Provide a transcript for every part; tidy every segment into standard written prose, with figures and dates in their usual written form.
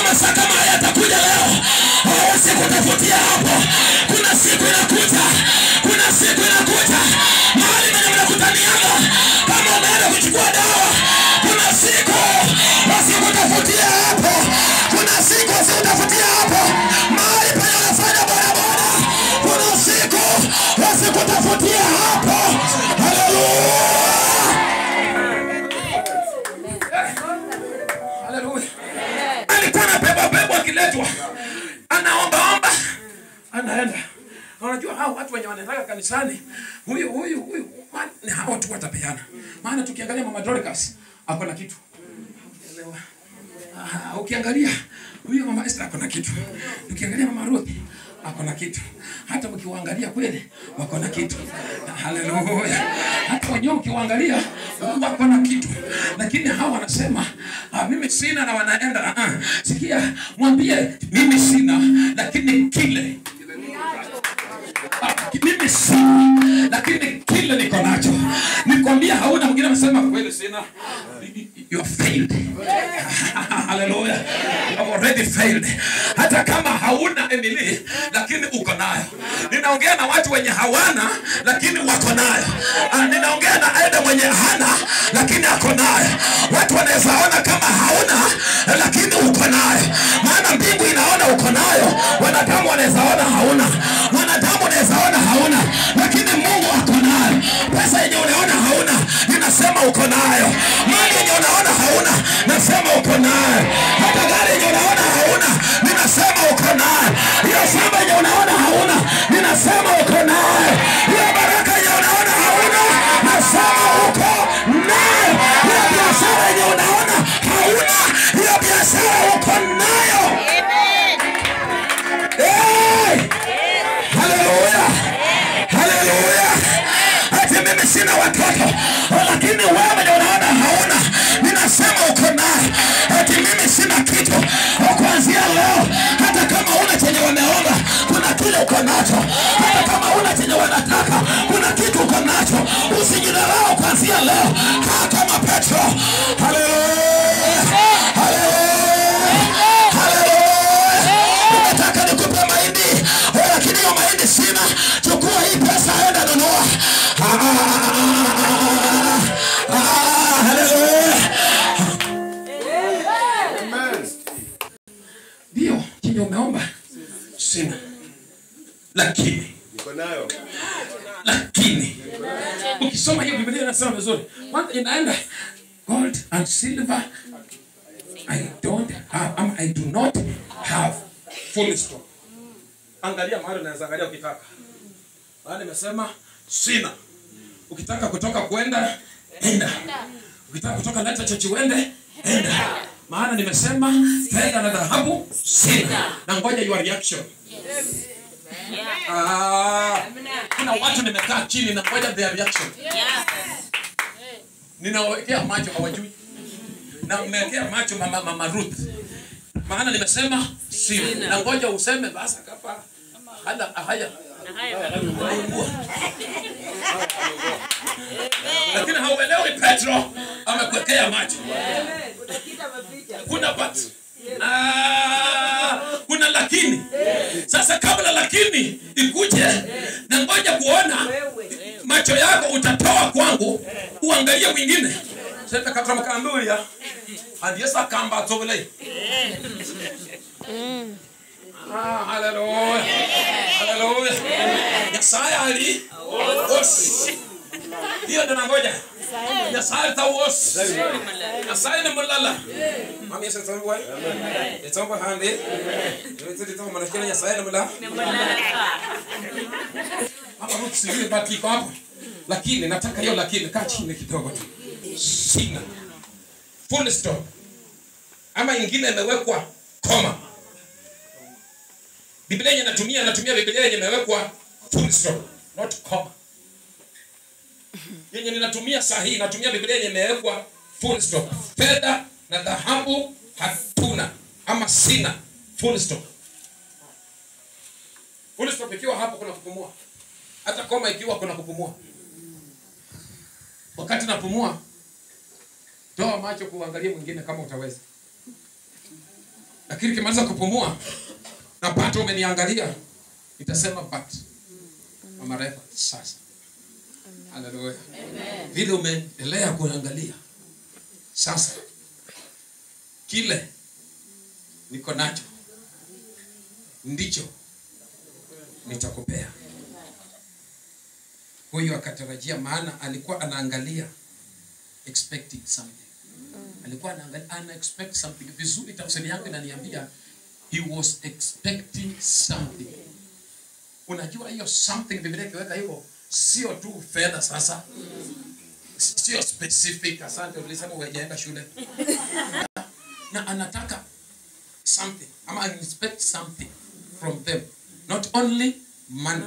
masaa kama haya yatakuja leo. Usikutafutia hapo. Kuna siku inakuja. Kuna siku inakuja. Mahali mnakutaniana kama umeenda kuchukua dawa. Kuna siku usikutafutia hapo. Kuna siku usikutafutia hapo. Mahali pale unafanya barabara. Kuna siku usikutafutia hapo. Haleluya. Haleluya. Alikuwa na bebo akiletwa. Anaomba. Anaenda. Unajua hao watu wenye wanataka kanisani, huyu ni hao watu watapeana. Maana tukiangalia Mama Dorcas ako na kitu. Elewa. Ukiangalia huyu Mama Esther ako na kitu. Ukiangalia Mama Ruth ako na kitu. Hata ukiwaangalia kweli wako na kitu. Haleluya. Hata wenyewe ukiwaangalia wako na kitu. Lakini hao wanasema mimi sina na wanaenda. Sikia, mwambie mimi sina lakini kile mimi sina lakini kile niko nacho. Nikwambia hauna mwingine anasema kweli sina. You have failed. Hallelujah. You have already failed. Hata kama hauna Emily lakini uko nayo. Ninaongea na watu wenye hawana lakini wako nayo. Ninaongea na Aida mwenye hana lakini ako nayo. Watu wanaweza ona kama hauna lakini uko nayo. Maana mbingu inaona uko nayo. Wanadamu wanaweza ona hauna. Wanadamu wanaweza ona hauna lakini Mungu ako nayo. Pesa yenye unaona hauna ninasema uko nayo. Mali yenye unaona hauna nasema uko nayo. Hata gari yenye unaona hauna ninasema uko nayo. Hiyo shamba yenye unaona hauna ninasema uko nayo. Hiyo baraka yenye unaona hauna nasema uko nayo. Hiyo biashara yenye unaona hauna hiyo biashara uko nayo. Haleluya. Haleluya. Ati mimi sina watoto lakini wewe ndio unaona hauna ninasema uko nayo. Ati mimi sina kitu kuanzia leo hata kama una chenye wameomba kuna kile uko nacho. Hata kama una chenye wanataka kuna kitu uko nacho. Usijidharau kuanzia leo. Kaa kama Petro. Haleluya. Haleluya. Haleluya. Nataka nikupe mahindi lakini hiyo mahindi sina. Chukua hii pesa enda nunua. Haleluya. Ndio chenye umeomba sina lakini niko nayo. Lakini ukisoma hiyo Biblia inasema vizuri. Kwanza inaenda gold and silver I don't have, I do not have, full stop. Angalia mahali unaweza angalia ukitaka. Maana nimesema sina. Ukitaka kutoka kwenda enda. Ukitaka kutoka Leta Church uende enda. Maana nimesema fedha na dhahabu sina. Na ngoja your reaction. Yes. Kuna watu nimekaa chini na ngoja their reaction. Ninawekea macho hawajui. Na umewekea macho Mama Ruth. Maana nimesema sina. Na ngoja useme basi kapa haya. Lakini hauelewi Petro amekuwekea macho. Kuna but kuna lakini. Sasa kabla lakini ikuje na ngoja kuona macho yako utatoa kwangu uangalie mwingine. Sasa katra mkaambiwa Adiesa kamba tobele. Hallelujah. Hallelujah. Yesaya ali os. Hiyo ndo nangoja. Yesaya tawos. Yesaya ni mulala. Mami yesa tawwa. Yetawwa hande. Yote tawwa manakina Yesaya ni mulala. Hapa mtu sijui baki kwa hapo. Lakini nataka hiyo lakini kaa chini kidogo tu. Sina. Full stop. Ama ingine imewekwa koma. Biblia yenye natumia Biblia yenye imewekwa full stop, not comma. Yenye ninatumia sahihi, natumia Biblia yenye imewekwa full stop. Fedha na dhahabu hatuna ama sina, full stop. Full stop ikiwa hapo kuna kupumua. Hata koma ikiwa kuna kupumua. Wakati napumua, toa macho kuangalia mwingine kama utaweza. Lakini kimaliza kupumua na pato umeniangalia, nitasema but Mama Reva sasa. Haleluya. Amen. Vile umeendelea kuangalia sasa, kile niko nacho ndicho nitakupea. Huyo akatarajia, maana alikuwa anaangalia expecting something. Alikuwa anaangalia expect something. Vizuri tafsiri yangu inaniambia he was expecting something. Unajua hiyo something Biblia ikiweka hivyo sio tu fedha sasa. Sio specific. Asante ulisema hujaenda shule. Na anataka something. Ama expect something from them. Not only money.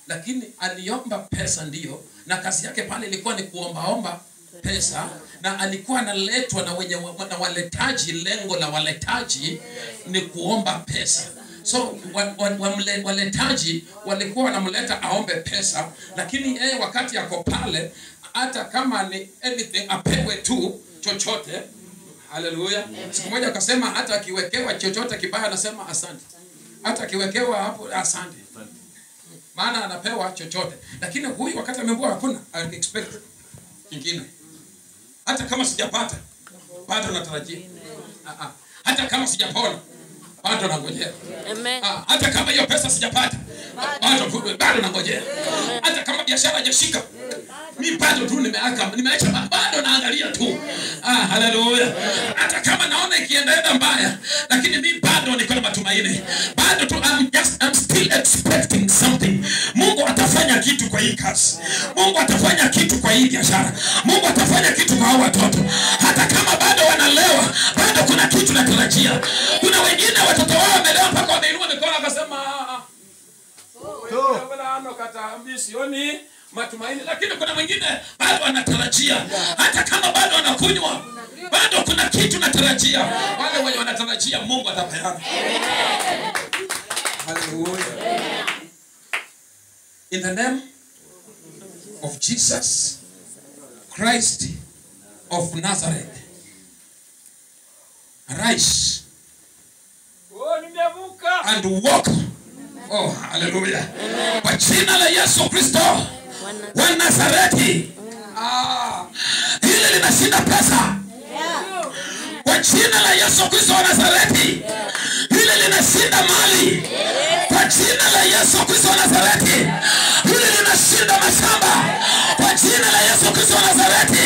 Lakini aliomba pesa ndio, na kazi yake pale ilikuwa ni kuomba pesa, na alikuwa analetwa na wenye na waletaji. Lengo la waletaji ni kuomba pesa. So waletaji walikuwa wanamleta aombe pesa, lakini yeye wakati yako pale, hata kama ni anything apewe tu chochote. Haleluya. Siku moja akasema hata akiwekewa chochote kibaya anasema asante. Hata akiwekewa hapo asante. Maana anapewa chochote. Lakini huyu wakati ameambiwa hakuna, I expect kingine. Hata kama sijapata, bado natarajia. Hata kama sijapona, bado nangojea. Amen. Hata kama hiyo pesa sijapata, bado nangojea. Hata kama biashara haijashika, mimi bado tu nimeacha bado naangalia tu. Haleluya. Hata kama naona ikienda mbaya, lakini mimi bado niko na matumaini. Bado tu I'm still expecting something. Mungu atafanya kitu kwa hii kazi. Mungu atafanya kitu kwa hii biashara. Mungu atafanya kitu kwa hao watoto. Hata kama bado wanalewa, bado kuna kitu natarajia. Kuna wengine watoto wao wamelewa mpaka wameinua mikono wakasema wala ano kata ambisioni matumaini, lakini kuna mwingine bado anatarajia. Hata kama bado anakunywa, bado kuna kitu natarajia. Wale wenye wanatarajia Mungu atapeana. Hallelujah. In the name of Jesus Christ of Nazareth, arise and walk. Oh, hallelujah. Kwa jina la Yesu Kristo wa Nazareti. Hili linashinda pesa. Kwa jina la Yesu Kristo wa Nazareti. Hili linashinda mali. Kwa jina la Yesu Kristo wa Nazareti. Hili linashinda mashamba. Kwa jina la Yesu Kristo wa Nazareti.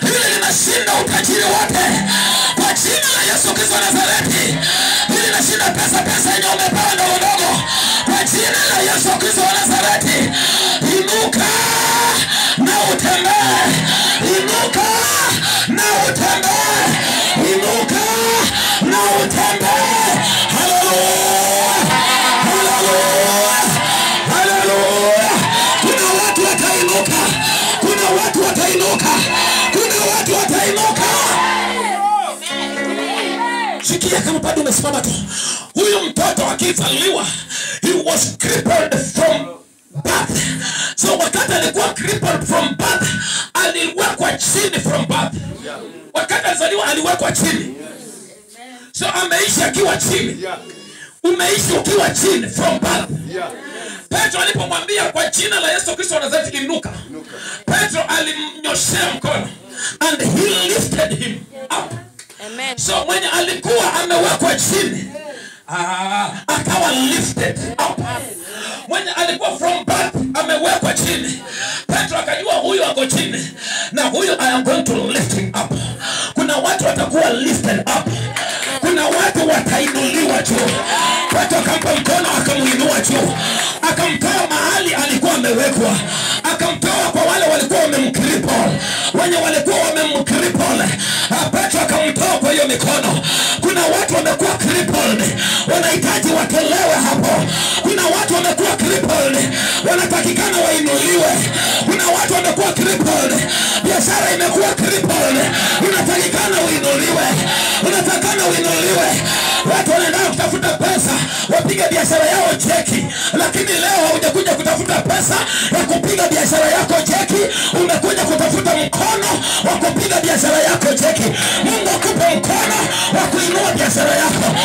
Hili linashinda utajiri wote. Kwa jina la Yesu Kristo wa Nazareti. Hili linashinda pesa yenye umepewa ndogo ndogo. Kwa jina la Yesu Kristo wa Nazareti. Inuka na utembee. Inuka na utembee. Inuka na utembee. Hallelujah. Hallelujah. Hallelujah. Kuna watu watainuka. Kuna watu watainuka. Kuna watu watainuka. Sikia kama bado umesimama tu. Huyu mtoto akizaliwa, he was crippled from birth. So wakati alikuwa crippled from birth, aliwekwa chini from birth. Wakati alizaliwa aliwekwa chini. So ameishi akiwa chini. Umeishi ukiwa chini from birth. Petro alipomwambia kwa jina la Yesu Kristo wa Nazareti inuka, Petro alimnyoshea mkono and he lifted him up. Amen. So mwenye alikuwa amewekwa chini akawa lifted up. Mwenye alikuwa from birth amewekwa chini. Petro akajua huyu ako chini, na huyu I am going to lift him up. Kuna watu watakuwa lifted up. Kuna watu watainuliwa juu. Petro akampa mkono akamuinua juu. Akamtoa mahali alikuwa amewekwa. Akamtoa kwa wale walikuwa wamemkripple. Wenye walikuwa wamemkripple, Petro akamtoa kwa hiyo mikono. Kuna watu wamekuwa crippled, wanahitaji watolewe hapo. Kuna watu wamekuwa crippled, wanatakikana wainuliwe. Kuna watu wamekuwa crippled, biashara imekuwa crippled, unatakikana uinuliwe. Unatakikana uinuliwe. Watu wanaenda kutafuta pesa, wapiga biashara yao cheki, lakini leo hujakuja kutafuta pesa ya kupiga biashara yako cheki, umekuja kutafuta mkono wa kupiga biashara yako cheki. Mungu akupe mkono wa kuinua biashara yako.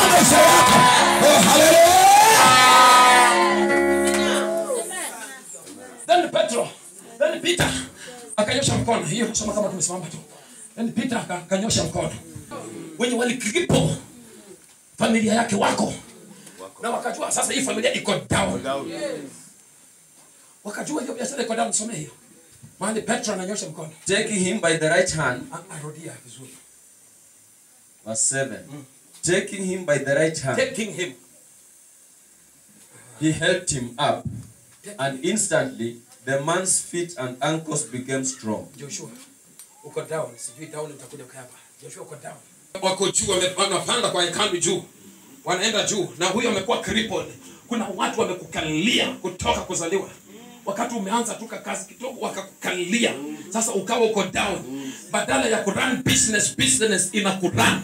na maisha yako. Oh, hallelujah. Then Peter akanyosha mkono. Hiyo kusoma kama tumesimama tu. Then Peter akanyosha mkono. Wenye walikripo familia yake wako. Na wakajua sasa hii familia iko down. Wakajua hiyo biashara iko down. Some hiyo. Maana Petro ananyosha mkono. Taking him by the right hand. Arudia vizuri. Verse 7. Taking him by the right hand. Taking him. He helped him up. And instantly the man's feet and ankles became strong. Joshua, uko down. Sijui down utakuja hapa. Joshua uko down. Wako juu wamepanda kwa hekalu juu. Wanaenda juu na huyo amekuwa crippled. Kuna watu wamekukalia kutoka kuzaliwa. Wakati umeanza tu kazi kidogo wakakukalia. Sasa ukawa uko down. Badala ya kurun business inakurun.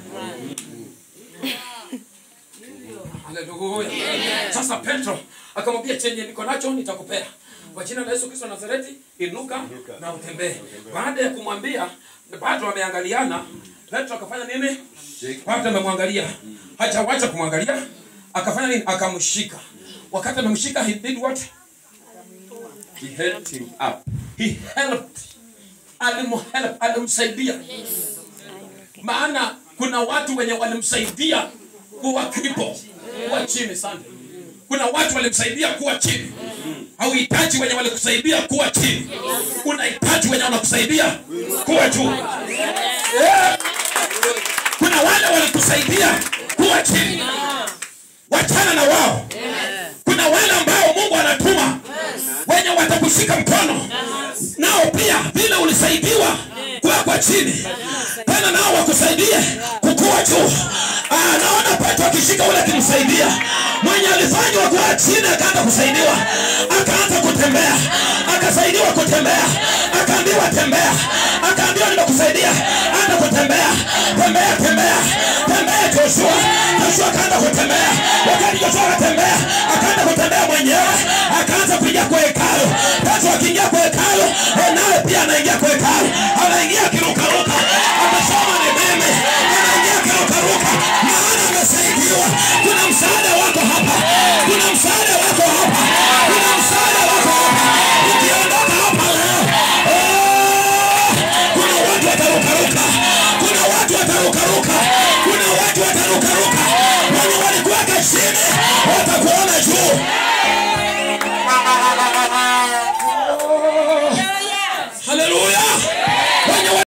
Hallelujah. Sasa Petro akamwambia chenye niko nacho nitakupea. Kwa jina la Yesu Kristo Nazareti, inuka na utembee. Baada ya kumwambia, Petro ameangaliana, Petro akafanya nini? Petro amemwangalia. Hajawacha kumwangalia, akafanya nini? Akamshika. Wakati amemshika, he did what? He helped him up. He helped. Alimsaidia. Maana kuna watu wenye walimsaidia kuwa cripple, kuwa chini sana. Kuna watu walimsaidia kuwa chini. Hauhitaji wenye walikusaidia kuwa chini. Unahitaji wenye wanakusaidia kuwa juu. Yeah. Kuna wale walikusaidia kuwa chini. Wachana na wao. Kuna wale ambao Mungu anatuma wenye watakushika mkono. Nao pia vile ulisaidiwa kwa chini, tena nao wakusaidie kukua juu. Naona Petro akishika ule akimsaidia. Mwenye alifanywa kwa chini akaanza kusaidiwa. Akaanza kutembea. Akasaidiwa kutembea. Akaambiwa tembea. Akaambiwa nimekusaidia. Anza kutembea. Tembea Joshua. Joshua akaanza kutembea. Wakati Joshua akatembea, akaanza kutembea mwenyewe. Akaanza kuingia kwa hekalu. Petro akiingia kwa hekalu, naye pia anaingia kwa hekalu. Anaingia kiruka.